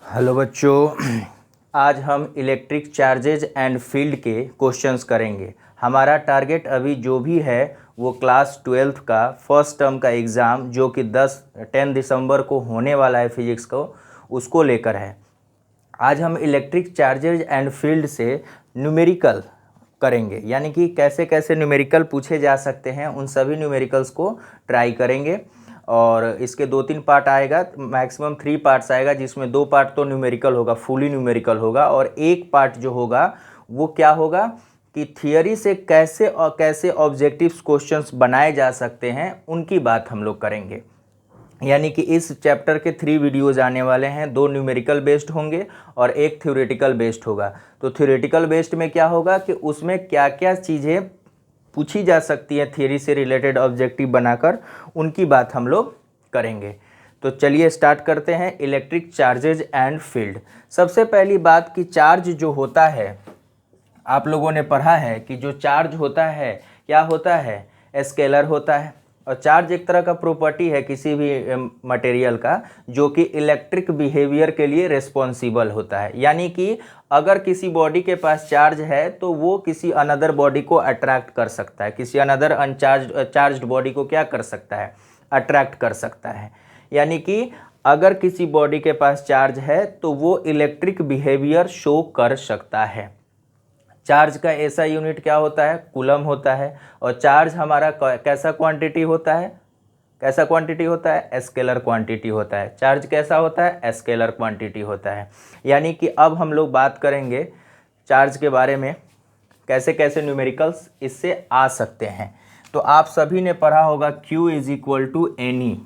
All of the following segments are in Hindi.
हेलो बच्चों, आज हम इलेक्ट्रिक चार्जेज एंड फील्ड के क्वेश्चंस करेंगे। हमारा टारगेट अभी जो भी है वो क्लास 12th का फर्स्ट टर्म का एग्ज़ाम जो कि 10 दिसंबर को होने वाला है फिजिक्स को, उसको लेकर है। आज हम इलेक्ट्रिक चार्जेज एंड फील्ड से न्यूमेरिकल करेंगे, यानी कि कैसे कैसे न्यूमेरिकल पूछे जा सकते हैं उन सभी न्यूमेरिकल्स को ट्राई करेंगे। और इसके 2-3 पार्ट आएगा, मैक्सिमम 3 पार्ट्स आएगा, जिसमें 2 पार्ट तो न्यूमेरिकल होगा, फुली न्यूमेरिकल होगा, और एक पार्ट जो होगा वो क्या होगा कि थियरी से कैसे और कैसे ऑब्जेक्टिव क्वेश्चंस बनाए जा सकते हैं उनकी बात हम लोग करेंगे। यानी कि इस चैप्टर के 3 वीडियोज़ आने वाले हैं, 2 न्यूमेरिकल बेस्ड होंगे और एक थ्योरेटिकल बेस्ड होगा। तो थ्योरेटिकल बेस्ड में क्या होगा कि उसमें क्या क्या चीज़ें पूछी जा सकती है थियरी से रिलेटेड ऑब्जेक्टिव बनाकर, उनकी बात हम लोग करेंगे। तो चलिए स्टार्ट करते हैं। Electric charges and field. सबसे पहली बात कि चार्ज जो होता है, आप लोगों ने पढ़ा है कि जो चार्ज होता है क्या होता है, स्केलर होता है। और चार्ज एक तरह का प्रॉपर्टी है किसी भी मटेरियल का जो कि इलेक्ट्रिक बिहेवियर के लिए रिस्पॉन्सिबल होता है। यानी कि अगर किसी बॉडी के पास चार्ज है तो वो किसी अनदर बॉडी को अट्रैक्ट कर सकता है, किसी अनदर चार्ज्ड बॉडी को क्या कर सकता है, अट्रैक्ट कर सकता है। यानी कि अगर किसी बॉडी के पास चार्ज है तो वो इलेक्ट्रिक बिहेवियर शो कर सकता है। चार्ज का ऐसा यूनिट क्या होता है, कूलम होता है। और चार्ज हमारा कैसा क्वांटिटी होता है, कैसा क्वांटिटी होता है, स्केलर क्वांटिटी होता है। चार्ज कैसा होता है, स्केलर क्वांटिटी होता है। यानी कि अब हम लोग बात करेंगे चार्ज के बारे में, कैसे कैसे न्यूमेरिकल्स इससे आ सकते हैं। तो आप सभी ने पढ़ा होगा Q is equal to n e,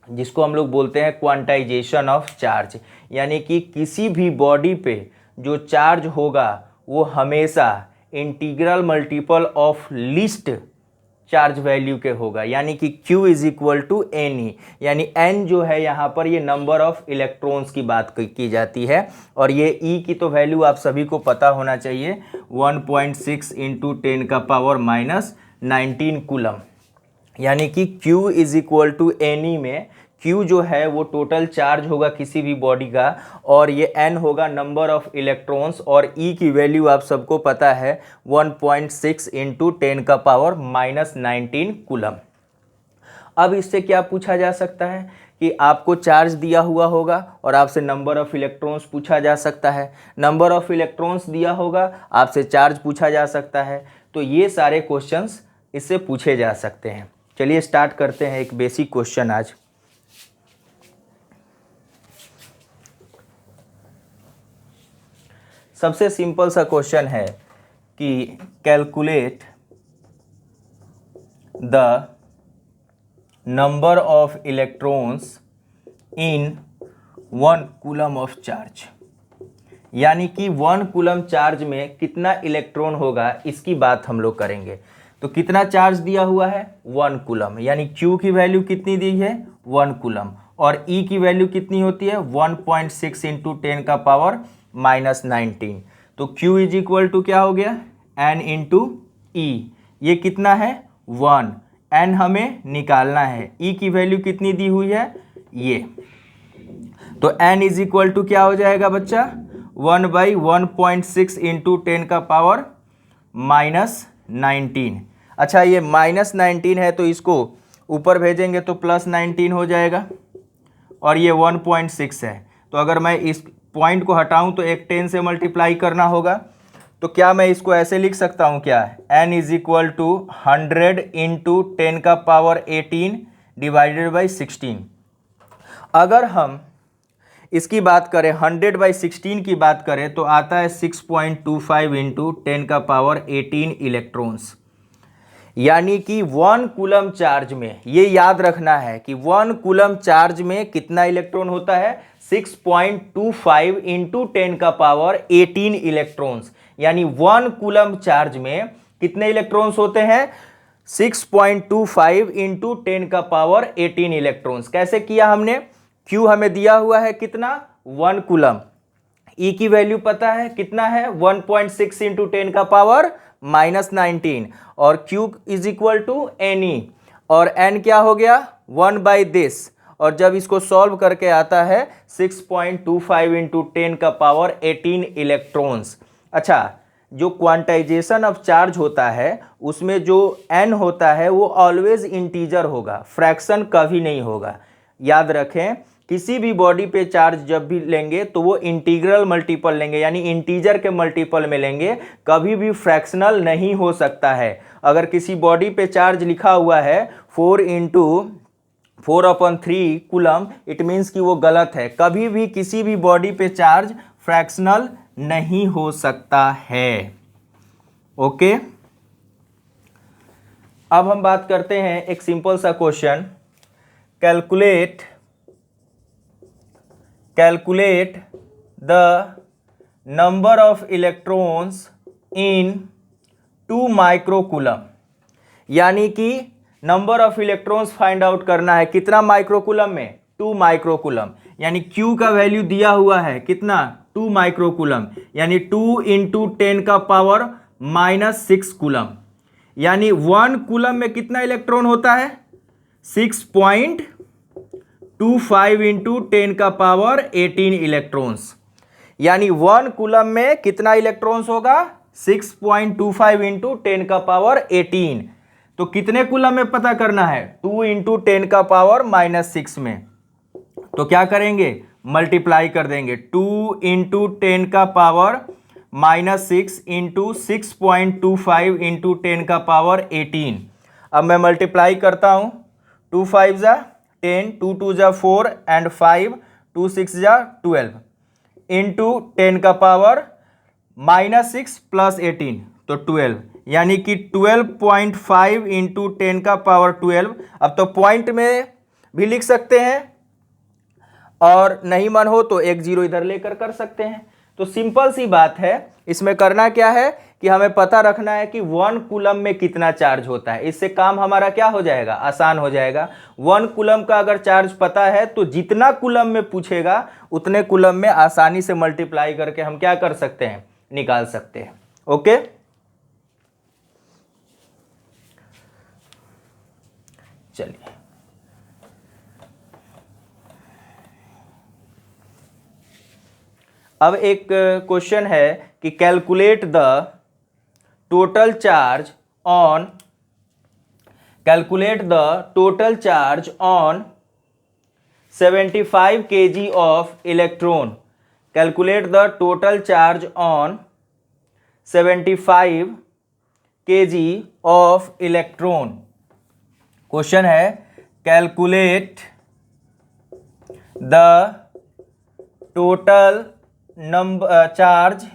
जिसको हम लोग बोलते हैं क्वांटाइजेशन ऑफ चार्ज। यानी कि किसी भी बॉडी पे जो चार्ज होगा वो हमेशा integral multiple of least charge value के होगा। यानी कि Q is equal to n e, यानी n जो है यहाँ पर ये नंबर ऑफ इलेक्ट्रॉन्स की बात की जाती है। और ये E की तो वैल्यू आप सभी को पता होना चाहिए, 1.6 इंटू 10 का पावर माइनस 19 कूलम। यानी कि Q is equal to n e में Q जो है वो टोटल चार्ज होगा किसी भी बॉडी का, और ये N होगा नंबर ऑफ इलेक्ट्रॉन्स, और E की वैल्यू आप सबको पता है 1.6 इंटू 10 का पावर माइनस 19 कूलम। अब इससे क्या पूछा जा सकता है कि आपको चार्ज दिया हुआ होगा और आपसे नंबर ऑफ इलेक्ट्रॉन्स पूछा जा सकता है। नंबर ऑफ इलेक्ट्रॉन्स दिया होगा, आपसे चार्ज पूछा जा सकता है। तो ये सारे क्वेश्चंस इससे पूछे जा सकते हैं। चलिए स्टार्ट करते हैं एक बेसिक क्वेश्चन आज। सबसे सिंपल सा क्वेश्चन है कि calculate the number of electrons in 1 coulomb of charge. यानी कि 1 कूलम चार्ज में कितना इलेक्ट्रॉन होगा इसकी बात हम लोग करेंगे। तो कितना चार्ज दिया हुआ है, 1 कूलम। यानी Q की वैल्यू कितनी दी है, 1 कूलम, और E की वैल्यू कितनी होती है, 1.6 इंटू 10 का पावर माइनस 19। तो Q इज इक्वल टू क्या हो गया, N इंटू E। ये कितना है, 1। N हमें निकालना है, E की वैल्यू कितनी दी हुई है, ये। तो N इज इक्वल टू क्या हो जाएगा बच्चा, 1/1.6 इंटू 10 का पावर माइनस 19। अच्छा, ये माइनस 19 है तो इसको ऊपर भेजेंगे तो प्लस 19 हो जाएगा, और ये 1.6 है। तो अगर मैं इस पॉइंट को हटाऊं तो एक 10 से मल्टीप्लाई करना होगा। तो क्या मैं इसको ऐसे लिख सकता हूं क्या, N is equal to 100 into 10 का पावर 18 डिवाइडेड बाई 16। अगर हम इसकी बात करें 100/16 की बात करें तो आता है 6.25 इंटू 10 का पावर 18 इलेक्ट्रॉन्स। यानी कि 1 कूलम चार्ज में, ये याद रखना है कि 1 कूलम चार्ज में कितना इलेक्ट्रॉन होता है, 6.25 इंटू 10 का पावर 18 इलेक्ट्रॉन्स। यानी 1 कूलम चार्ज में कितने इलेक्ट्रॉन्स होते हैं, 6.25 इंटू 10 का पावर 18 इलेक्ट्रॉन्स। कैसे किया हमने, Q हमें दिया हुआ है कितना, 1 कूलम। E की वैल्यू पता है कितना है, 1.6 इंटू 10 का पावर माइनस 19, और Q is equal to n e, और N क्या हो गया, 1 बाई दिस, और जब इसको सॉल्व करके आता है 6.25 इंटू 10 का पावर 18 इलेक्ट्रॉन्स। अच्छा, जो क्वांटाइजेशन ऑफ चार्ज होता है उसमें जो n होता है वो ऑलवेज इंटीजर होगा, फ्रैक्शन कभी नहीं होगा। याद रखें, किसी भी बॉडी पे चार्ज जब भी लेंगे तो वो इंटीग्रल मल्टीपल लेंगे, यानी इंटीजर के मल्टीपल में लेंगे, कभी भी फ्रैक्शनल नहीं हो सकता है। अगर किसी बॉडी पे चार्ज लिखा हुआ है 4 इंटू 4/3 कूलम, इट मीन्स कि वो गलत है। कभी भी किसी भी बॉडी पे चार्ज फ्रैक्शनल नहीं हो सकता है। ओके, अब हम बात करते हैं एक सिंपल सा question. Calculate the number of electrons in 2 microcoulomb, यानी कि number of electrons find out करना है कितना माइक्रोकूलम में, 2 माइक्रोकूलम। यानी Q का वैल्यू दिया हुआ है कितना, 2 माइक्रोकूलम, यानी 2 इंटू 10 का पावर -6 कूलम। यानी 1 कूलम में कितना इलेक्ट्रॉन होता है, 6.25 इंटू 10 का पावर 18 इलेक्ट्रॉन्स। यानी 1 कूलम में कितना इलेक्ट्रॉन्स होगा, 6.25 इंटू 10 का पावर 18। तो कितने कूलम में पता करना है, 2 इंटू 10 का पावर -6 में। तो क्या करेंगे, मल्टीप्लाई कर देंगे, 2 इंटू 10 का पावर -6 इंटू 6.25 इंटू 10 का पावर 18। अब मैं मल्टीप्लाई करता हूं, 2 5 जा 10, 2 2 जा 4 एंड 5, 2 6 जा 12 इंटू 10 का पावर -6 प्लस 18 तो 12, यानी कि 12.5 इंटू 10 का पावर 12। अब तो पॉइंट में भी लिख सकते हैं और नहीं मन हो तो 1 0 इधर लेकर कर सकते हैं। तो सिंपल सी बात है, इसमें करना क्या है कि हमें पता रखना है कि 1 कूलम में कितना चार्ज होता है। इससे काम हमारा क्या हो जाएगा, आसान हो जाएगा। 1 कूलम का अगर चार्ज पता है तो जितना कूलम में पूछेगा उतने कूलम में आसानी से मल्टीप्लाई करके हम क्या कर सकते हैं, निकाल सकते हैं। ओके, चलिए अब एक क्वेश्चन है कि calculate the total charge on 75 kg of electron. Calculate the total charge on 75 kg of electron. Question है calculate the total charge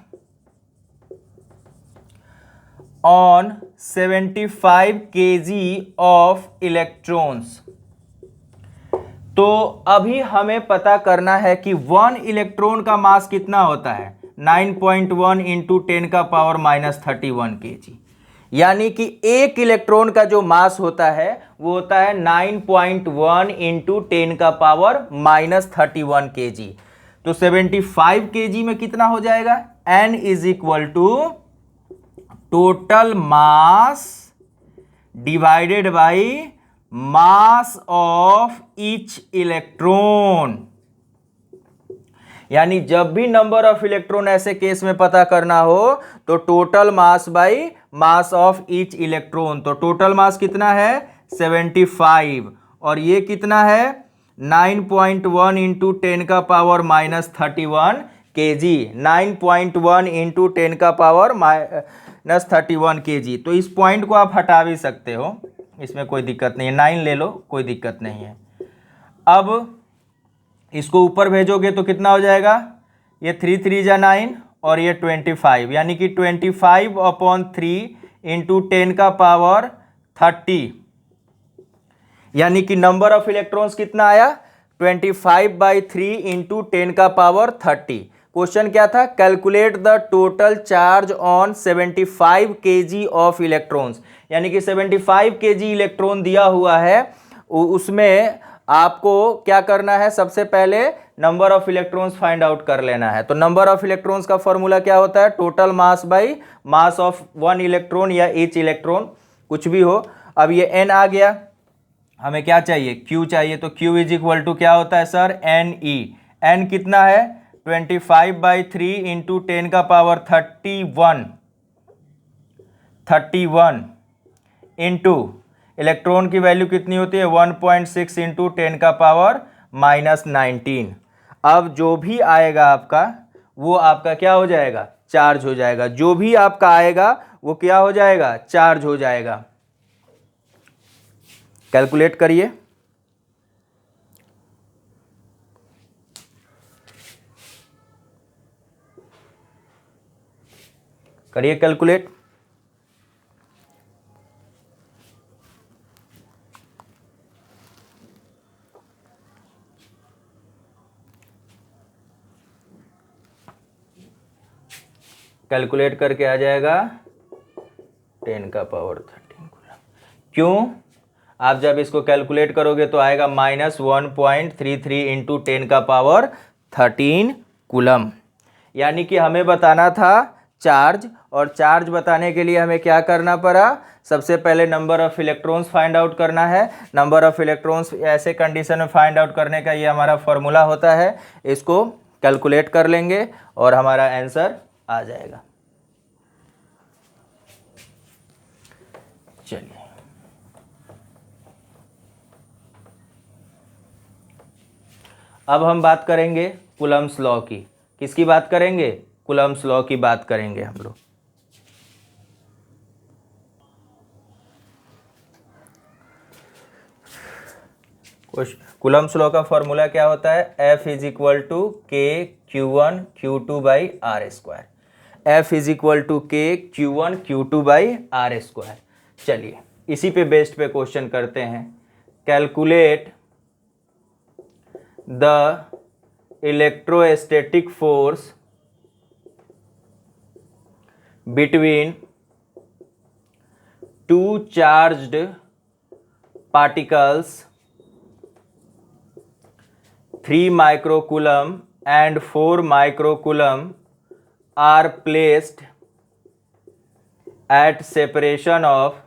on 75 kg of electrons. तो अभी हमें पता करना है कि 1 इलेक्ट्रॉन का मास कितना होता है, 9.1 इंटू 10 का पावर -31 kg। यानी कि एक इलेक्ट्रॉन का जो मास होता है वो होता है 9.1 इंटू 10 का पावर -31 kg। तो 75 kg में कितना हो जाएगा, n is equal to total mass divided by mass of each electron. यानी जब भी नंबर ऑफ इलेक्ट्रॉन ऐसे केस में पता करना हो तो total mass by mass of each electron. तो टोटल मास कितना है 75 और ये कितना है 9.1 इंटू 10 का पावर -31 kg। 9.1 इंटू 10 का पावर -31 kg। तो इस पॉइंट को आप हटा भी सकते हो, इसमें कोई दिक्कत नहीं है, 9 ले लो, कोई दिक्कत नहीं है। अब इसको ऊपर भेजोगे तो कितना हो जाएगा, ये 3 3 जा 9 और ये 25, यानी कि 25/3 इंटू 10 का पावर 30। यानी कि नंबर ऑफ इलेक्ट्रॉन्स कितना आया 25/3 इंटू 10 का पावर 30। क्वेश्चन क्या था, calculate the total charge on 75 kg of electrons. यानी कि 75 kg इलेक्ट्रॉन दिया हुआ है, उसमें आपको क्या करना है, सबसे पहले number of electrons find out कर लेना है। तो नंबर ऑफ इलेक्ट्रॉन्स का फॉर्मूला क्या होता है, total mass by mass of 1 electron या ईच इलेक्ट्रॉन, कुछ भी हो। अब ये n आ गया, हमें क्या चाहिए, Q चाहिए। तो Q इज इक्वल टू क्या होता है सर, NE। N कितना है, 25/3 इंटू 10 का पावर 31 इंटू इलेक्ट्रॉन की वैल्यू कितनी होती है, 1.6 इंटू 10 का पावर -19। अब जो भी आएगा आपका वो आपका क्या हो जाएगा, चार्ज हो जाएगा। जो भी आपका आएगा वो क्या हो जाएगा, चार्ज हो जाएगा। कैलकुलेट करिए। करिए कैलकुलेट। कैलकुलेट करके आ जाएगा 10 का पावर 13 कूलम। क्यों, आप जब इसको कैलकुलेट करोगे तो आएगा -1.33 इंटू 10 का पावर 13 कूलम। यानी कि हमें बताना था चार्ज, और चार्ज बताने के लिए हमें क्या करना पड़ा, सबसे पहले number of electrons find out करना है। नंबर ऑफ इलेक्ट्रॉन्स ऐसे कंडीशन में फाइंड आउट करने का ये हमारा फॉर्मूला होता है। इसको कैलकुलेट कर लेंगे और हमारा आंसर आ जाएगा। चलिए अब हम बात करेंगे कूलम्स लॉ की। किसकी बात करेंगे, कूलम्स लॉ की बात करेंगे हम लोग। कूलम्स लॉ का फॉर्मूला क्या होता है, F is equal to K Q1 Q2 by r square. F is equal to K Q1 Q2 by r square. चलिए इसी पे बेस्ड पे क्वेश्चन करते हैं। Calculate the electrostatic force between two charged particles 3 microcoulomb and 4 microcoulomb are placed at separation of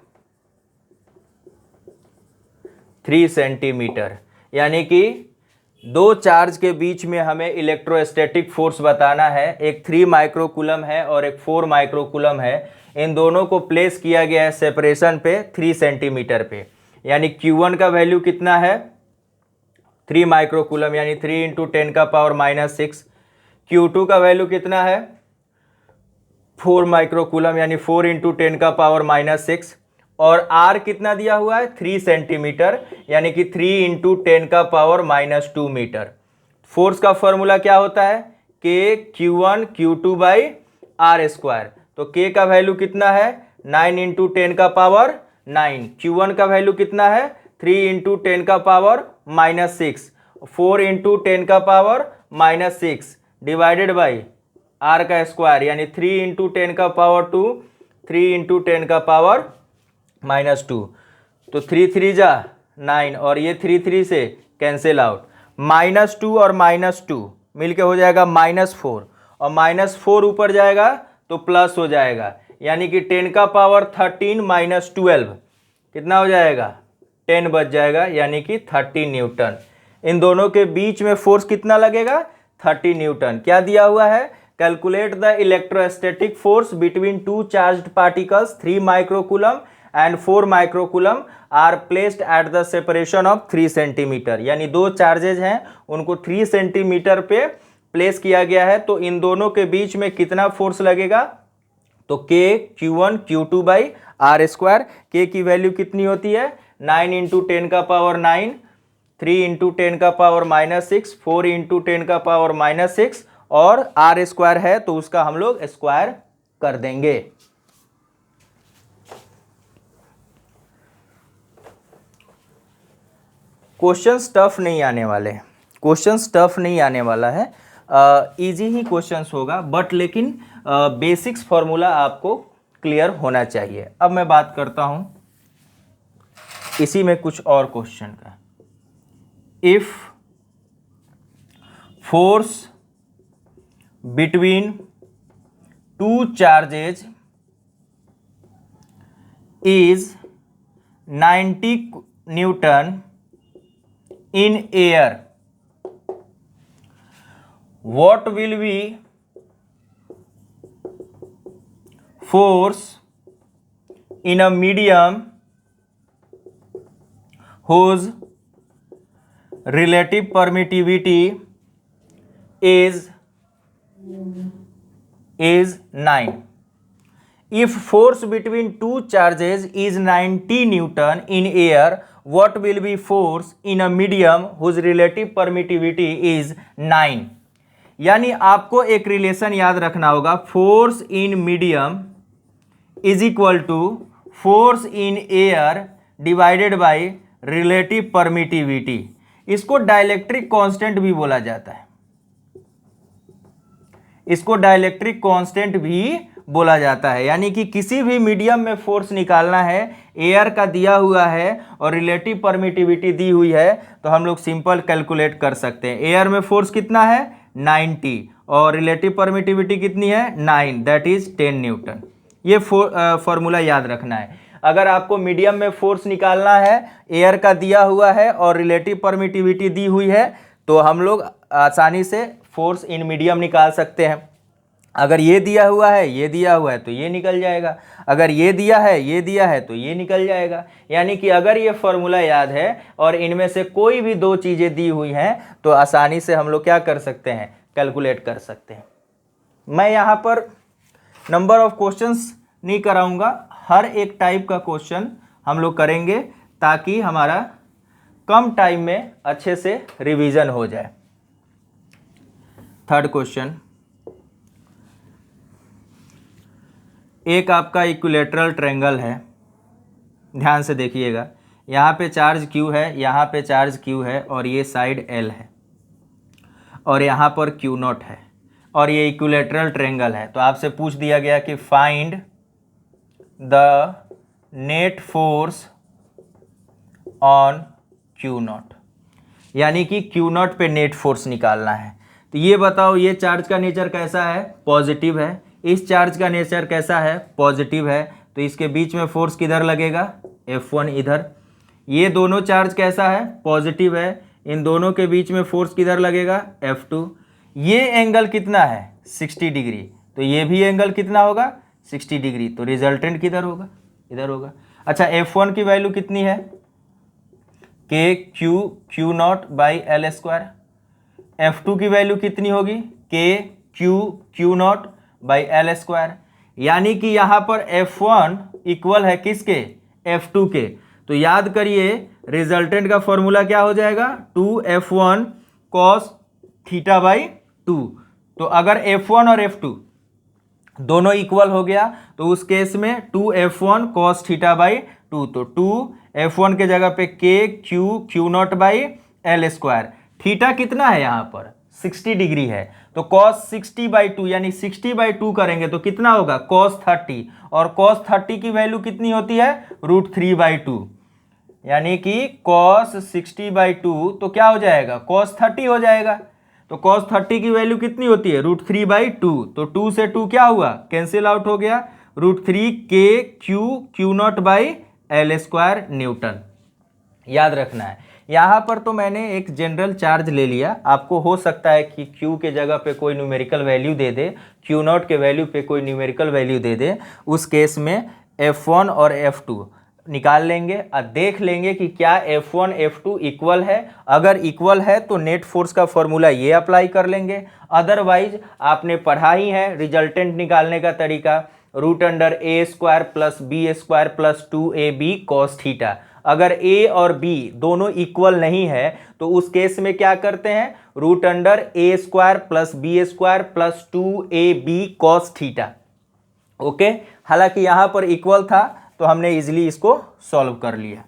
3 centimetre. यानी कि दो चार्ज के बीच में हमें इलेक्ट्रोस्टैटिक फोर्स बताना है। एक 3 माइक्रोकूलम है और एक 4 माइक्रोकूलम है। इन दोनों को प्लेस किया गया है सेपरेशन पे 3 सेंटीमीटर पे। यानी Q1 का वैल्यू कितना है, 3 माइक्रोकूलम यानी 3 इंटू 10 का पावर -6। Q2 का वैल्यू कितना है, 4 माइक्रोकूलम यानी 4 इंटू 10 का पावर -6। और R कितना दिया हुआ है, 3 सेंटीमीटर यानी कि 3 इंटू 10 का पावर -2 मीटर। फोर्स का फॉर्मूला क्या होता है, K Q1 Q2 by r square. तो K का वैल्यू कितना है, 9 इंटू 10 का पावर 9। Q1 का वैल्यू कितना है, 3 इंटू 10 का पावर -6। 4 इंटू 10 का पावर -6 डिवाइडेड बाई R का स्क्वायर यानी 3 इंटू 10 का पावर 2, 3 इंटू 10 का पावर -2। तो 3 3 जा 9 और ये 3 3 से कैंसिल आउट। -2 और -2 मिलके हो जाएगा -4 और -4 ऊपर जाएगा तो प्लस हो जाएगा। यानी कि 10 का पावर 13 -12 कितना हो जाएगा, 10 बच जाएगा यानी कि 30 न्यूटन। इन दोनों के बीच में फोर्स कितना लगेगा, 30 न्यूटन। क्या दिया हुआ है, calculate the electrostatic force between two charged particles 3 microcoulomb and 4 microcoulomb are placed at the separation of 3 centimetre. यानी दो चार्जेज हैं उनको 3 सेंटीमीटर पे प्लेस किया गया है। तो इन दोनों के बीच में कितना फोर्स लगेगा, तो K Q1 Q2 by r square. K की वैल्यू कितनी होती है, 9 इंटू 10 का पावर 9, 3 इंटू 10 का पावर -6, 4 इंटू 10 का पावर -6 और आर स्क्वायर है तो उसका हम लोग स्क्वायर कर देंगे। क्वेश्चंस टफ नहीं आने वाले, क्वेश्चंस टफ नहीं आने वाला है, इजी ही क्वेश्चंस होगा। बट लेकिन बेसिक्स फॉर्मूला आपको क्लियर होना चाहिए। अब मैं बात करता हूं इसी में कुछ और क्वेश्चन का। If force between two charges is 90 Newton in air, what will be force in a medium whose relative permittivity is 9. If force between two charges is 90 Newton in air, what will be force in a medium whose relative permittivity is 9? यानी आपको एक रिलेशन याद रखना होगा, force in medium is equal to force in air divided by relative permittivity. इसको डाइलेक्ट्रिक कांस्टेंट भी बोला जाता है, इसको डाइलेक्ट्रिक कांस्टेंट भी बोला जाता है। यानी कि किसी भी मीडियम में फोर्स निकालना है, एयर का दिया हुआ है और रिलेटिव परमिटिविटी दी हुई है, तो हम लोग सिंपल कैलकुलेट कर सकते हैं। एयर में फोर्स कितना है 90 और रिलेटिव परमिटिविटी कितनी है 9, दैट इज 10 न्यूटन। ये फॉर्मूला याद रखना है। अगर आपको मीडियम में फोर्स निकालना है, एयर का दिया हुआ है और रिलेटिव परमिटिविटी दी हुई है, तो हम लोग आसानी से फोर्स इन मीडियम निकाल सकते हैं। अगर ये दिया हुआ है, ये दिया हुआ है, तो ये निकल जाएगा। अगर ये दिया है, ये दिया है, तो ये निकल जाएगा। यानी कि अगर ये फॉर्मूला याद है और इनमें से कोई भी दो चीज़ें दी हुई हैं, तो आसानी से हम लोग क्या कर सकते हैं, कैलकुलेट कर सकते हैं। मैं यहाँ पर नंबर ऑफ क्वेश्चंस नहीं कराऊंगा, हर एक टाइप का क्वेश्चन हम लोग करेंगे ताकि हमारा कम टाइम में अच्छे से रिवीजन हो जाए। थर्ड क्वेश्चन, एक आपका इक्विलेटरल ट्रायंगल है, ध्यान से देखिएगा। यहाँ पे चार्ज Q है, यहाँ पे चार्ज Q है और ये साइड L है और यहाँ पर Q0 है और ये इक्विलेटरल ट्रायंगल है। तो आपसे पूछ दिया गया कि find the net force on Q0, यानी कि Q0 पे नेट फोर्स निकालना है। तो ये बताओ, ये चार्ज का नेचर कैसा है, पॉजिटिव है। इस चार्ज का नेचर कैसा है, पॉजिटिव है। तो इसके बीच में फोर्स किधर लगेगा, F1 इधर। ये दोनों चार्ज कैसा है, पॉजिटिव है। इन दोनों के बीच में फोर्स किधर लगेगा, F2। ये एंगल कितना है, 60 डिग्री। तो ये भी एंगल कितना होगा, 60 डिग्री। तो रिजल्टेंट किधर होगा, इधर होगा। अच्छा, F1 की वैल्यू कितनी है, Q0 by L square. F2 की वैल्यू कितनी होगी, Q0 बाई L स्क्वायर। यानी कि यहाँ पर F1 इक्वल है किसके, F2 के। तो याद करिए, रिजल्टेंट का फॉर्मूला क्या हो जाएगा, 2F1 cos थीटा बाई 2। तो अगर F1 और F2 दोनों इक्वल हो गया तो उस केस में 2F1 cos थीटा बाई 2। तो 2F1 के जगह पे Q0 by L square. Theta कितना है यहाँ पर, 60 डिग्री है। तो cos 60 बाई 2 यानी 60 बाई 2 करेंगे तो कितना होगा, cos 30। और cos 30 की वैल्यू कितनी होती है, √3 बाई 2। यानी कि cos 60 बाई 2 तो क्या हो जाएगा, cos 30 हो जाएगा। तो cos 30 की वैल्यू कितनी होती है, √3 बाई 2। तो 2 से 2 क्या हुआ, कैंसिल आउट हो गया, √3 के Q0 by L square Newton. याद रखना है। यहाँ पर तो मैंने एक जनरल चार्ज ले लिया, आपको हो सकता है कि Q के जगह पे कोई न्यूमेरिकल वैल्यू दे दे, Q0 के वैल्यू पे कोई न्यूमेरिकल वैल्यू दे दे। उस केस में F1 और F2 निकाल लेंगे और देख लेंगे कि क्या F1 F2 इक्वल है। अगर इक्वल है तो नेट फोर्स का फॉर्मूला ये अप्लाई कर लेंगे। अदरवाइज आपने पढ़ा ही है रिजल्टेंट निकालने का तरीका, √A² plus B² plus 2AB cos theta. अगर A और B दोनों इक्वल नहीं है तो उस केस में क्या करते हैं, √A² plus B² plus 2AB cos theta. Okay, हालांकि यहाँ पर इक्वल था तो हमने इजीली इसको सॉल्व कर लिया।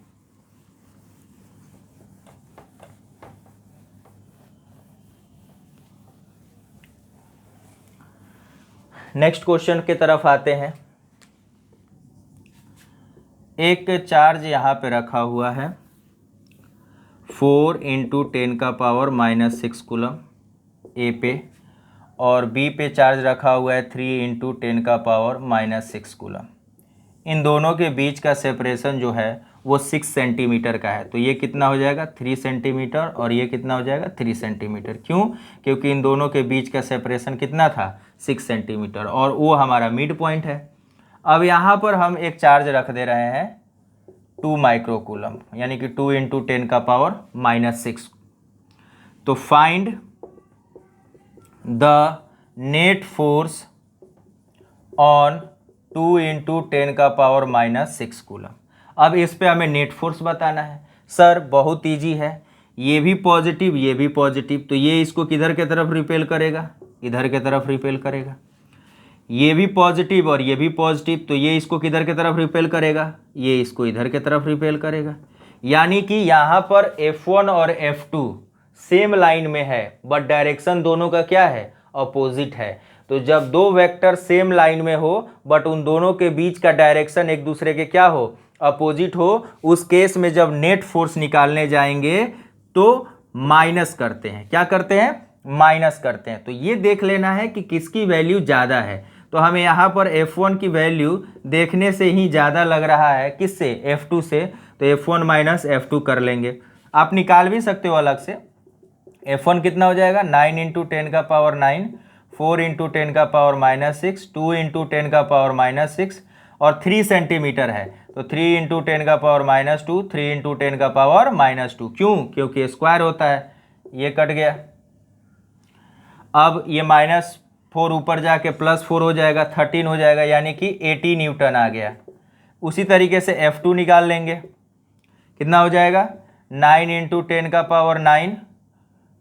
नेक्स्ट क्वेश्चन की तरफ आते हैं। एक चार्ज यहाँ पे रखा हुआ है 4 × 10⁻⁻6 कूलम ए पे, और बी पे चार्ज रखा हुआ है 3 × 10⁻⁻6 कूलम। इन दोनों के बीच का सेपरेशन जो है वो 6 सेंटीमीटर का है। तो ये कितना हो जाएगा 3 सेंटीमीटर और ये कितना हो जाएगा 3 सेंटीमीटर। क्यों? क्योंकि इन दोनों के बीच का सेपरेशन कितना था 6 सेंटीमीटर और वो हमारा मिड पॉइंट है। अब यहाँ पर हम एक चार्ज रख दे रहे हैं 2 माइक्रोकूलम यानी कि 2 × 10⁻⁻6। तो find the net force on 2 × 10⁻⁻6 coulomb. अब इस पे हमें नेट फोर्स बताना है। सर बहुत इजी है, ये भी पॉजिटिव ये भी पॉजिटिव, तो ये इसको किधर के तरफ रिपेल करेगा, इधर के तरफ रिपेल करेगा। ये भी पॉजिटिव और ये भी पॉजिटिव, तो ये इसको किधर के तरफ रिपेल करेगा, ये इसको इधर के तरफ रिपेल करेगा। यानी कि यहाँ पर F1 और F2 सेम लाइन में है बट डायरेक्शन दोनों का क्या है, अपोजिट है। तो जब दो वेक्टर सेम लाइन में हो बट उन दोनों के बीच का डायरेक्शन एक दूसरे के क्या हो, अपोजिट हो, उस केस में जब नेट फोर्स निकालने जाएंगे तो माइनस करते हैं। क्या करते हैं? माइनस करते हैं। तो ये देख लेना है कि किसकी वैल्यू ज़्यादा है। तो हमें यहाँ पर F1 की वैल्यू देखने से ही ज़्यादा लग रहा है, किससे, F2 से। तो F1 माइनस F2 कर लेंगे। आप निकाल भी सकते हो अलग से। F1 कितना हो जाएगा 9 × 10⁻9, 4 × 10⁻6, 2 × 10⁻6 और 3 सेंटीमीटर है। तो 3 × 10⁻2, 3 × 10⁻2। क्यों? क्योंकि स्क्वायर होता है। ये कट गया। अब ये -4 ऊपर जाके +4 हो जाएगा, 13 हो जाएगा, यानी कि 80 न्यूटन आ गया। उसी तरीके से F2 निकाल लेंगे। कितना हो जाएगा 9 × 10⁻9,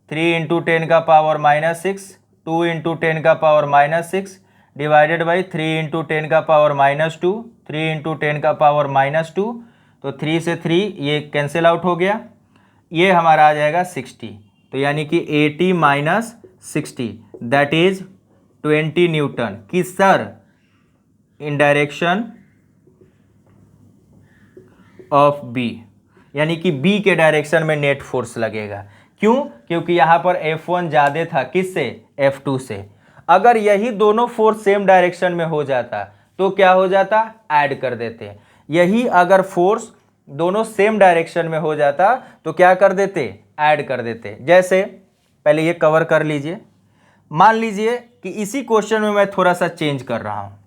3 × 10⁻6, 2 × 10⁻6 डिवाइडेड बाई 3 × 10⁻2, 3 × 10⁻2। तो 3 से 3 ये कैंसिल आउट हो गया। ये हमारा आ जाएगा 60। तो यानी कि 80 - 60 दैट इज 20 न्यूटन की सर इन डायरेक्शन ऑफ बी, यानी कि बी के डायरेक्शन में नेट फोर्स लगेगा। क्यों? क्योंकि यहाँ पर F1 ज़्यादा था किससे, F2 से। अगर यही दोनों फोर्स सेम डायरेक्शन में हो जाता तो क्या हो जाता, ऐड कर देते। यही अगर फोर्स दोनों सेम डायरेक्शन में हो जाता तो क्या कर देते, ऐड कर देते। जैसे पहले ये कवर कर लीजिए। मान लीजिए कि इसी क्वेश्चन में मैं थोड़ा सा चेंज कर रहा हूँ।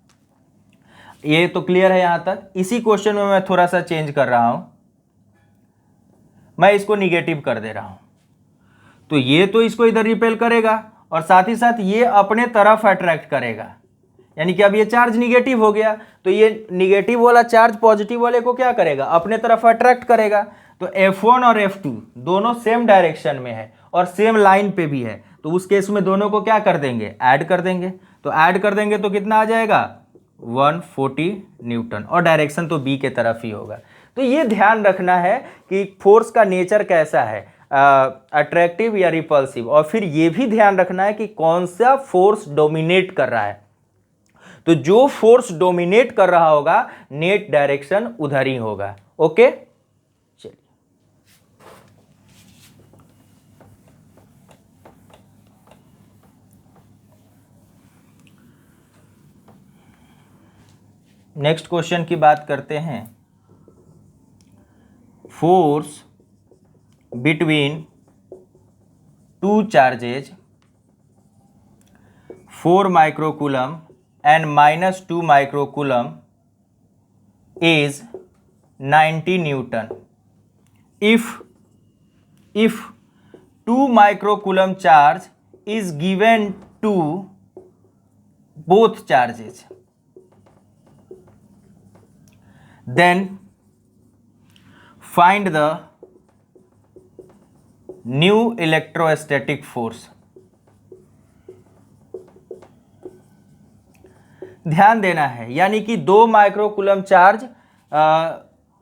ये तो क्लियर है यहाँ तक। इसी क्वेश्चन में मैं थोड़ा सा चेंज कर रहा हूँ, मैं इसको निगेटिव कर दे रहा हूँ। तो ये तो इसको इधर रिपेल करेगा और साथ ही साथ ये अपने तरफ अट्रैक्ट करेगा। यानी कि अब ये चार्ज निगेटिव हो गया तो ये निगेटिव वाला चार्ज पॉजिटिव वाले को क्या करेगा, अपने तरफ अट्रैक्ट करेगा। तो F1 और F2 दोनों सेम डायरेक्शन में है और सेम लाइन पे भी है, तो उस केस में दोनों को क्या कर देंगे, ऐड कर देंगे। तो ऐड कर देंगे तो कितना आ जाएगा 140 न्यूटन और डायरेक्शन तो बी के तरफ ही होगा। तो ये ध्यान रखना है कि फोर्स का नेचर कैसा है, अट्रैक्टिव या रिपल्सिव। और फिर ये भी ध्यान रखना है कि कौन सा फोर्स डोमिनेट कर रहा है। तो जो फोर्स डोमिनेट कर रहा होगा नेट डायरेक्शन उधर ही होगा। ओके, चलिए नेक्स्ट क्वेश्चन की बात करते हैं। Force between two charges 4 microcoulomb and -2 microcoulomb is 90 Newton. If 2 microcoulomb charge is given to both charges, then find the new electrostatic force. ध्यान देना है, यानी कि 2 माइक्रोकूलम चार्ज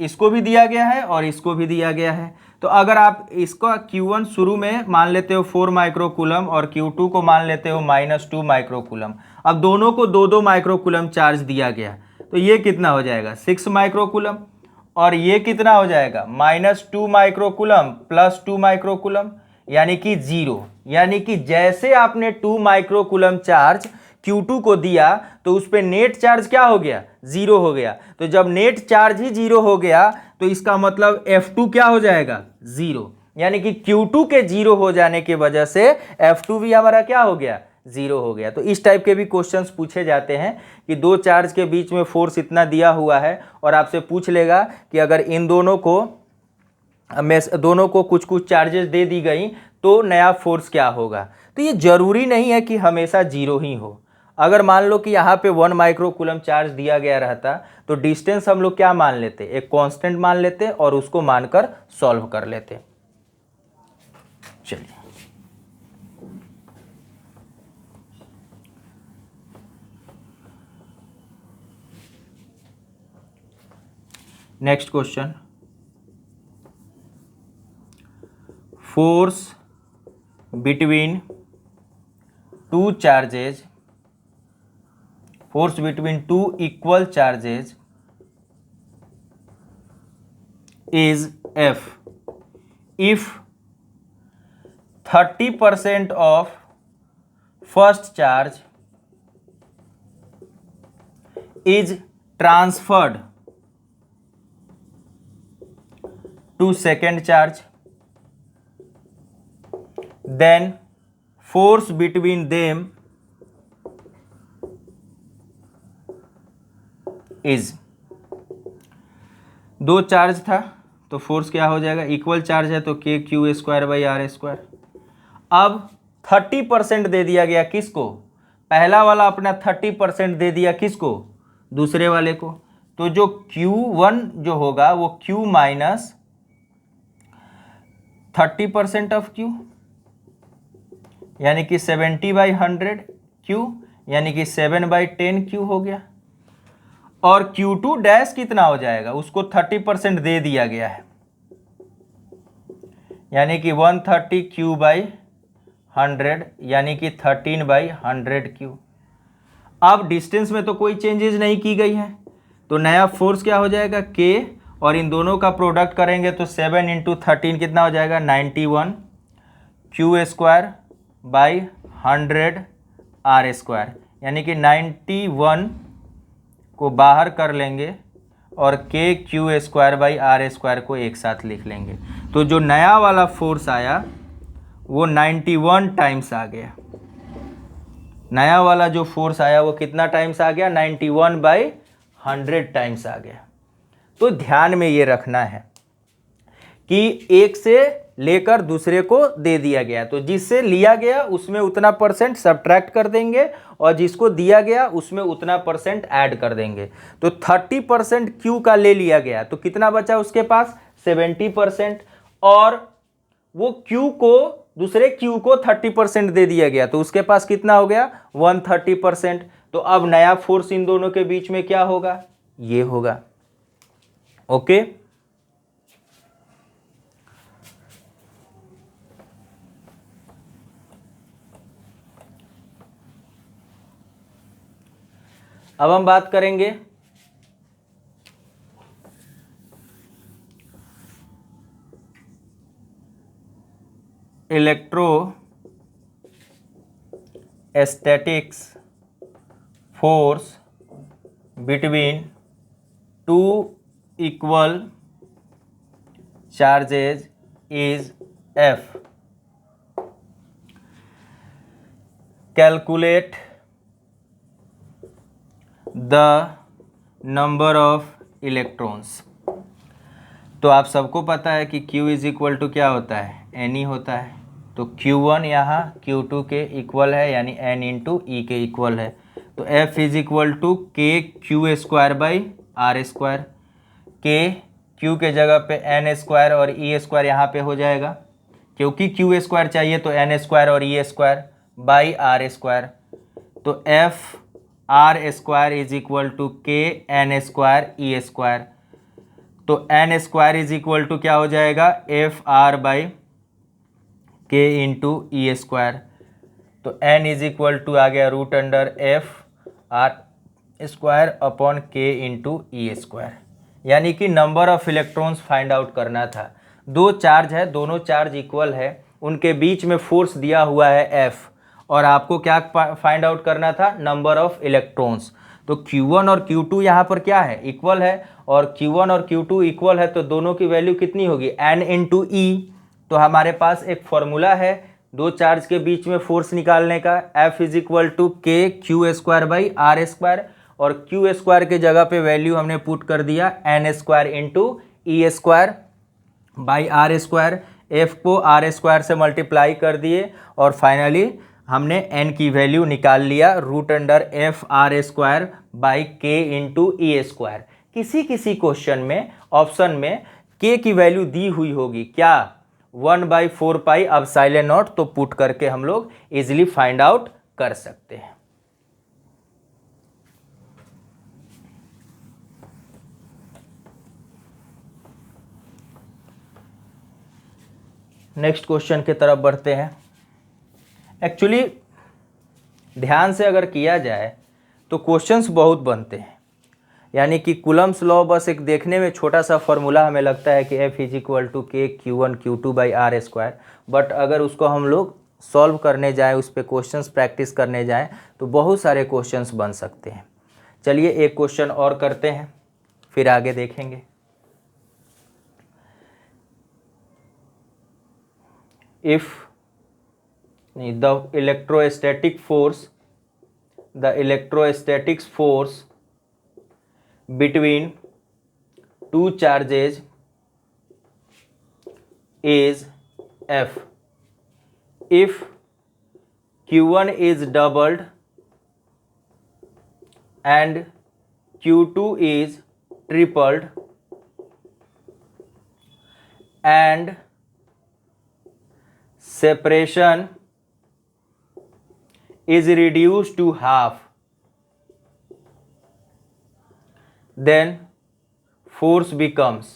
इसको भी दिया गया है और इसको भी दिया गया है। तो अगर आप इसका Q1 शुरू में मान लेते हो 4 माइक्रोकूलम और Q2 को मान लेते हो -2 माइक्रोकूलम, अब दोनों को 2-2 माइक्रोकूलम चार्ज दिया गया, तो ये कितना हो जाएगा 6 माइक्रोकूलम और ये कितना हो जाएगा -2 माइक्रोकूलम + 2 माइक्रोकूलम यानी कि 0। यानी कि जैसे आपने 2 माइक्रोकूलम चार्ज Q2 को दिया तो उस पर नेट चार्ज क्या हो गया, जीरो हो गया। तो जब नेट चार्ज ही जीरो हो गया तो इसका मतलब F2 क्या हो जाएगा, जीरो। यानी कि Q2 के जीरो हो जाने की वजह से F2 भी हमारा क्या हो गया, जीरो हो गया। तो इस टाइप के भी क्वेश्चंस पूछे जाते हैं कि दो चार्ज के बीच में फोर्स इतना दिया हुआ है और आपसे पूछ लेगा कि अगर इन दोनों को कुछ कुछ चार्जेस दे दी गई तो नया फोर्स क्या होगा। तो ये जरूरी नहीं है कि हमेशा जीरो ही हो। अगर मान लो कि यहाँ पे 1 माइक्रो कूलम चार्ज दिया गया रहता तो डिस्टेंस हम लोग क्या मान लेते, एक कांस्टेंट मान लेते और उसको मानकर सॉल्व कर लेते। चलिए next question, force between two charges, force between two equal charges is F if 30% of first charge is transferred to second charge, then force between them is. दो चार्ज था तो फोर्स क्या हो जाएगा, इक्वल चार्ज है तो K q square by r square. अब 30% दे दिया गया किसको, पहला वाला अपना 30% दे दिया किसको, दूसरे वाले को। तो जो Q1 जो होगा वो Q माइनस 30% ऑफ Q यानी कि 70/100 Q यानी कि 7/10 Q हो गया। और Q2 डैश कितना हो जाएगा, उसको 30% दे दिया गया है यानी कि 130 Q/100 यानी कि 13/100 Q। अब डिस्टेंस में तो कोई चेंजेस नहीं की गई है तो नया फोर्स क्या हो जाएगा K, और इन दोनों का प्रोडक्ट करेंगे तो 7 × 13 कितना हो जाएगा 91 Q²/100 R² यानी कि 91 को बाहर कर लेंगे और के Q²/R² को एक साथ लिख लेंगे। तो जो नया वाला फोर्स आया वो 91 टाइम्स आ गया। नया वाला जो फोर्स आया वो कितना टाइम्स आ गया, 91/100 टाइम्स आ गया। तो ध्यान में ये रखना है कि एक से लेकर दूसरे को दे दिया गया तो जिससे लिया गया उसमें उतना परसेंट सब्ट्रैक्ट कर देंगे और जिसको दिया गया उसमें उतना परसेंट ऐड कर देंगे। तो 30% Q का ले लिया गया तो कितना बचा उसके पास 70%, और वो Q को दूसरे Q को 30% दे दिया गया तो उसके पास कितना हो गया 130%। तो अब नया फोर्स इन दोनों के बीच में क्या होगा, ये होगा। ओके अब हम बात करेंगे electrostatics force between two equal charges is F। Calculate the number of electrons. तो आप सबको पता है कि Q = क्या होता है, N होता है। तो Q1 यहाँ Q2 के इक्वल है यानी N × E के इक्वल है। तो F = K Q²/R²। K Q के जगह पे N² और E² यहाँ पे हो जाएगा, क्योंकि Q² चाहिए तो N² और E²/R²। तो F R² = K N² E²। तो N² क्या हो जाएगा FR/K × E²। तो N आ गया √FR² / K × E²। यानी कि number of electrons find out करना था। दो चार्ज है, दोनों चार्ज इक्वल है, उनके बीच में फोर्स दिया हुआ है F, और आपको क्या फाइंड आउट करना था, नंबर ऑफ इलेक्ट्रॉन्स। तो Q1 और Q2 यहाँ पर क्या है, इक्वल है, और Q1 और Q2 इक्वल है तो दोनों की वैल्यू कितनी होगी, N इंटू ई। तो हमारे पास एक फॉर्मूला है दो चार्ज के बीच में फोर्स निकालने का, F is equal to K q square by r square, और क्यू स्क्वायर के जगह पे वैल्यू हमने पुट कर दिया n square into e square by r square. F को आर स्क्वायर से मल्टीप्लाई कर दिए और फाइनली हमने एन की वैल्यू निकाल लिया root under F r square by K into e square. किसी किसी क्वेश्चन में ऑप्शन में के की वैल्यू दी हुई होगी, क्या 1/4 पाई एप्सिलॉन नॉट, तो पुट करके हम लोग इजिली फाइंड आउट कर सकते हैं। नेक्स्ट क्वेश्चन की तरफ बढ़ते हैं। एक्चुअली ध्यान से अगर किया जाए तो क्वेश्चंस बहुत बनते हैं, यानी कि कूलम्स लॉ बस एक देखने में छोटा सा फॉर्मूला हमें लगता है कि F is equal to K Q1 Q2 by r square, but अगर उसको हम लोग सॉल्व करने जाएं, उस पर क्वेश्चंस प्रैक्टिस करने जाएं तो बहुत सारे क्वेश्चंस बन सकते हैं। चलिए एक क्वेश्चन और करते हैं, फिर आगे देखेंगे। If the electrostatic force between two charges is F, if Q1 is doubled and Q2 is tripled and separation is reduced to half, then force becomes।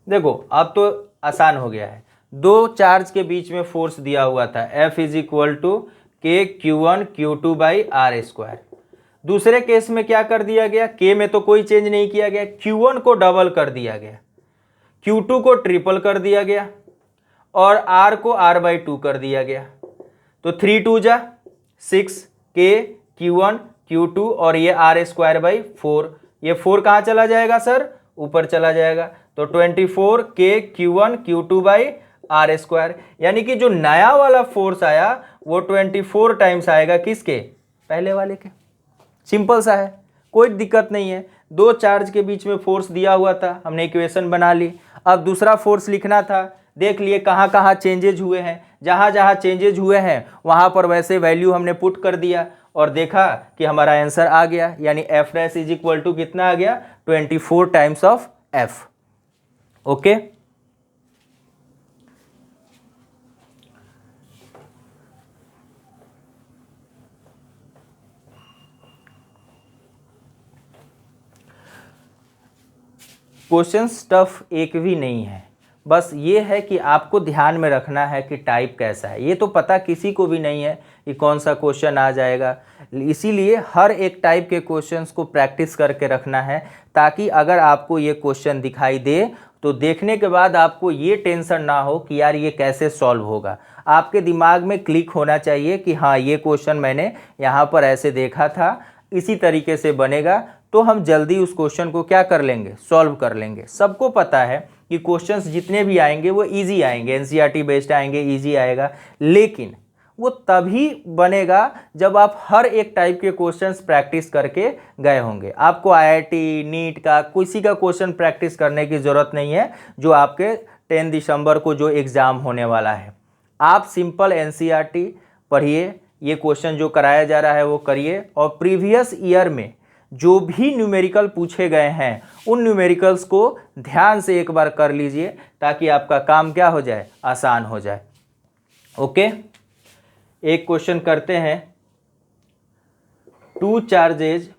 देखो अब तो आसान हो गया है, दो चार्ज के बीच में फोर्स दिया हुआ था F is equal to K Q1 Q2 by r square. दूसरे केस में क्या कर दिया गया, K में तो कोई चेंज नहीं किया गया, Q1 को डबल कर दिया गया, Q2 को ट्रिपल कर दिया गया और R को R/2 कर दिया गया। तो 3 2 जा 6 के Q1 Q2 और ये R स्क्वायर बाई 4, ये 4 कहाँ चला जाएगा सर, ऊपर चला जाएगा। तो 24 के Q1 Q2 by r square, यानी कि जो नया वाला फोर्स आया वो 24 टाइम्स आएगा किसके, पहले वाले के। सिंपल सा है, कोई दिक्कत नहीं है। दो चार्ज के बीच में फोर्स दिया हुआ था, हमने इक्वेशन बना ली। अब दूसरा फोर्स लिखना था, देख लिए कहाँ कहाँ चेंजेज हुए हैं, जहाँ जहाँ चेंजेज हुए हैं वहाँ पर वैसे वैल्यू हमने पुट कर दिया और देखा कि हमारा आंसर आ गया, यानी F dash is equal to कितना आ गया, 24 times of F. Okay, questions tough एक भी नहीं है, बस ये है कि आपको ध्यान में रखना है कि टाइप कैसा है। ये तो पता किसी को भी नहीं है कि कौन सा क्वेश्चन आ जाएगा, इसीलिए हर एक टाइप के क्वेश्चंस को प्रैक्टिस करके रखना है, ताकि अगर आपको ये क्वेश्चन दिखाई दे तो देखने के बाद आपको ये टेंशन ना हो कि यार ये कैसे सॉल्व होगा। आपके दिमाग में क्लिक होना चाहिए कि हाँ ये क्वेश्चन मैंने यहाँ पर ऐसे देखा था, इसी तरीके से बनेगा, तो हम जल्दी उस क्वेश्चन को क्या कर लेंगे, सॉल्व कर लेंगे। सबको पता है कि क्वेश्चंस जितने भी आएंगे वो इजी आएंगे, एनसीईआरटी बेस्ड आएंगे, इजी आएगा, लेकिन वो तभी बनेगा जब आप हर एक टाइप के क्वेश्चंस प्रैक्टिस करके गए होंगे। आपको आईआईटी नीट का किसी का क्वेश्चन प्रैक्टिस करने की ज़रूरत नहीं है, जो आपके 10 दिसंबर को जो एग्ज़ाम होने वाला है। आप सिंपल एनसीईआरटी पढ़िए, ये क्वेश्चन जो कराया जा रहा है वो करिए, और प्रीवियस ईयर में जो भी न्यूमेरिकल पूछे गए हैं उन न्यूमेरिकल्स को ध्यान से एक बार कर लीजिए, ताकि आपका काम क्या हो जाए, आसान हो जाए। ओके, एक क्वेश्चन करते हैं। Two charges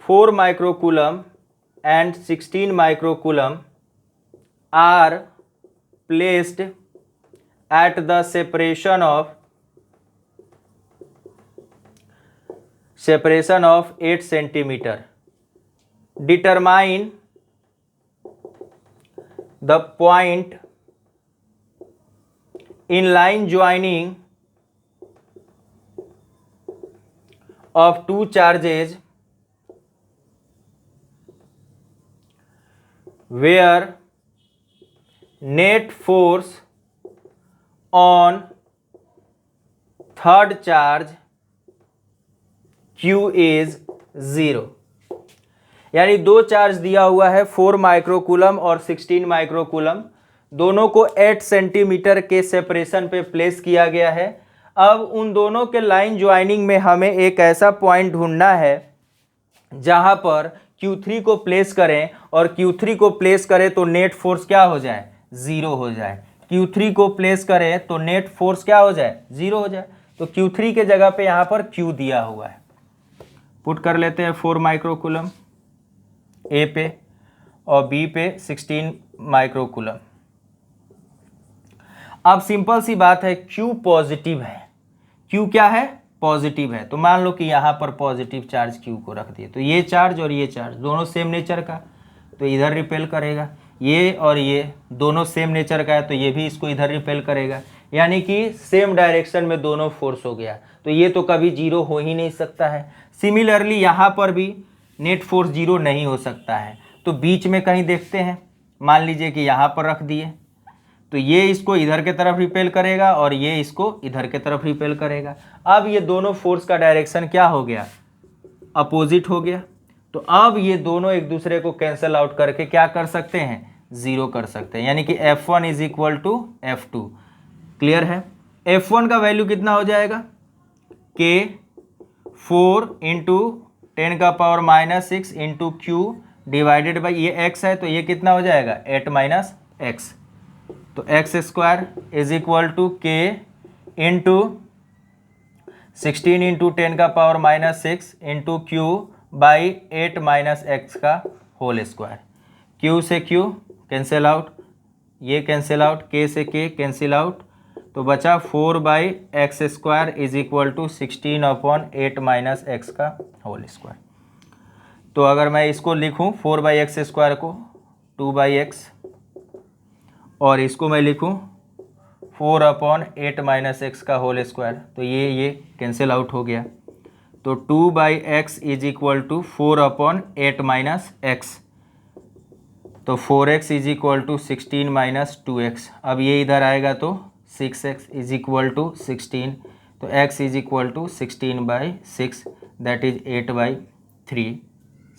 4 microcoulomb and 16 microcoulomb are placed at the separation of 8 centimeter. Determine the point in line joining of two charges where net force on third charge Q is 0। यानी दो चार्ज दिया हुआ है 4 माइक्रोकूलम और 16 माइक्रोकूलम, दोनों को 8 सेंटीमीटर के सेपरेशन पे प्लेस किया गया है। अब उन दोनों के लाइन ज्वाइनिंग में हमें एक ऐसा पॉइंट ढूंढना है जहां पर Q3 को प्लेस करें, और Q3 को प्लेस करें तो नेट फोर्स क्या हो जाए, 0 हो जाए। Q3 को प्लेस करें तो नेट फोर्स क्या हो जाए, 0 हो जाए। तो Q3 के जगह पे यहाँ पर Q दिया हुआ है, पुट कर लेते हैं 4 माइक्रोकूलम A पे और B पे 16 माइक्रोकूलम। अब सिंपल सी बात है, Q पॉजिटिव है, Q क्या है, पॉजिटिव है। तो मान लो कि यहाँ पर पॉजिटिव चार्ज Q को रख दिए, तो ये चार्ज और ये चार्ज दोनों सेम नेचर का, तो इधर रिपेल करेगा। ये और ये दोनों सेम नेचर का है, तो ये भी इसको इधर रिपेल करेगा, यानी कि सेम डायरेक्शन में दोनों फोर्स हो गया। तो ये तो कभी 0 हो ही नहीं सकता है। सिमिलरली यहाँ पर भी नेट फोर्स 0 नहीं हो सकता है। तो बीच में कहीं देखते हैं, मान लीजिए कि यहाँ पर रख दिए, तो ये इसको इधर के तरफ रिपेल करेगा और ये इसको इधर के तरफ रिपेल करेगा। अब ये दोनों फोर्स का डायरेक्शन क्या हो गया, अपोजिट हो गया। तो अब ये दोनों एक दूसरे को कैंसिल आउट करके क्या कर सकते हैं, 0 कर सकते हैं, यानी कि F1 is equal to F2। Clear है। F1 का वैल्यू कितना हो जाएगा, K 4 इंटू 10 का power -6 into Q divided by ये x है, तो ये कितना हो जाएगा, 8 माइनस एक्स। तो x square is equal to K into 16 into 10 का power -6 into Q by 8 minus x का होल स्क्वायर। Q से Q कैंसिल आउट, ये कैंसिल आउट, K से K कैंसिल आउट, तो बचा 4 by x square is equal to 16 upon 8 minus x का होल स्क्वायर। तो अगर मैं इसको लिखूं 4 बाई एक्स स्क्वायर को 2 बाई एक्स, और इसको मैं लिखूं 4 अपॉन 8 माइनस एक्स का होल स्क्वायर, तो ये कैंसिल आउट हो गया। तो 2 by x is equal to 4 upon 8 minus x, तो 4x is equal to 16 minus 2x। अब ये इधर आएगा तो 6x इज इक्वल टू 16, तो x is equal to 16 by 6 that is 8 by 3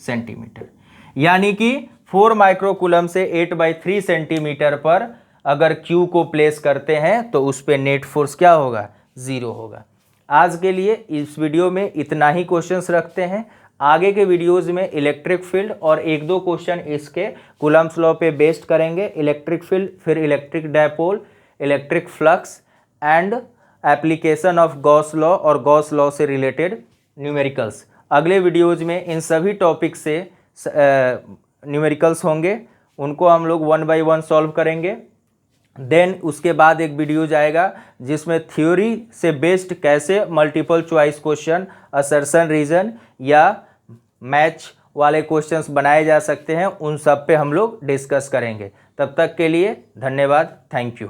centimetre. यानी कि 4 माइक्रोकूलम से 8 बाई 3 सेंटीमीटर पर अगर Q को प्लेस करते हैं तो उस पर नेट फोर्स क्या होगा, 0 होगा। आज के लिए इस वीडियो में इतना ही क्वेश्चंस रखते हैं। आगे के वीडियोस में इलेक्ट्रिक फील्ड और 1-2 क्वेश्चन इसके कूलम्ब्स लॉ पे बेस्ड करेंगे। इलेक्ट्रिक फील्ड, फिर electric dipole, electric flux and application of Gauss law और गॉस लॉ से रिलेटेड न्यूमेरिकल्स। अगले वीडियोज़ में इन सभी टॉपिक से न्यूमेरिकल्स होंगे, उनको हम लोग 1 बाई 1 सॉल्व करेंगे। देन उसके बाद एक वीडियो जाएगा जिसमें थ्योरी से बेस्ड कैसे multiple choice question, assertion reason या मैच वाले क्वेश्चंस बनाए जा सकते हैं, उन सब पे हम लोग डिस्कस करेंगे। तब तक के लिए धन्यवाद, थैंक यू।